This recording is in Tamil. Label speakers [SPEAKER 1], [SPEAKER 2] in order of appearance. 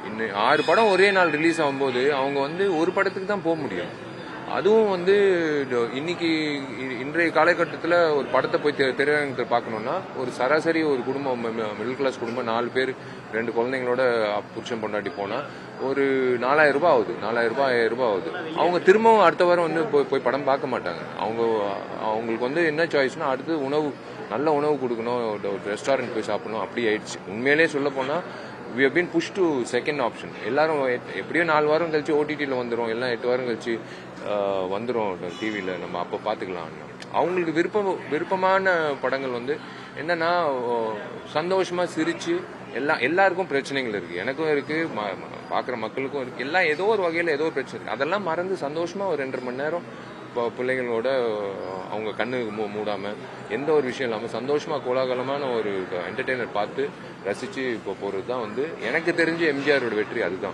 [SPEAKER 1] இன்னும் 6 படம் ஒரே நாள் ரிலீஸ் ஆகும்போது அவங்க வந்து ஒரு படத்துக்கு தான் போக முடியும். அதுவும் வந்து இன்னைக்கு இன்றைய காலகட்டத்தில் ஒரு படத்தை போய் திரையரங்கத்தில் பார்க்கணும்னா ஒரு சராசரி ஒரு குடும்பம், மிடில் கிளாஸ் குடும்பம், 4 பேர் 2 குழந்தைங்களோட புருஷன் பொண்டாட்டி போனா ஒரு 4000 ரூபாய் ஆகுது, 4000 ரூபாய் 5000 ரூபாய் ஆகுது. அவங்க திரும்பவும் அடுத்த வாரம் வந்து போய் படம் பார்க்க மாட்டாங்க. அவங்களுக்கு வந்து என்ன சாய்ஸ்னா அடுத்து உணவு, நல்ல உணவு கொடுக்கணும், ஒரு ரெஸ்டாரண்ட் போய் சாப்பிடணும், அப்படி ஆயிடுச்சு. உண்மையிலே சொல்ல போனா we have been pushed to second option. எல்லாரும் எப்படியோ 4 வாரம் கழிச்சு ஓடிடியில் வந்துடும், எல்லாம் 8 வாரம் கழிச்சு வந்துடும் டிவியில், நம்ம அப்போ பார்த்துக்கலாம். அவங்களுக்கு விருப்பமான படங்கள் வந்து என்னன்னா சந்தோஷமா சிரிச்சு எல்லாருக்கும் பிரச்சனைகள் இருக்கு, எனக்கும் இருக்கு, பார்க்குற மக்களுக்கும் இருக்கு, எல்லாம் ஏதோ ஒரு வகையில் ஏதோ ஒரு பிரச்சனை இருக்கு. அதெல்லாம் மறந்து சந்தோஷமா ஒரு 2.5 மணி நேரம் பிள்ளைங்களோட அவங்க கண்ணு மூடாம எந்த ஒரு விஷயம் இல்லாமல் சந்தோஷமா கோலாகலமான ஒரு என்டர்டெய்னர் பார்த்து ரசிச்சு இப்போ போறது தான் வந்து எனக்கு தெரிஞ்ச எம்ஜிஆரோட வெற்றி. அதுதான்.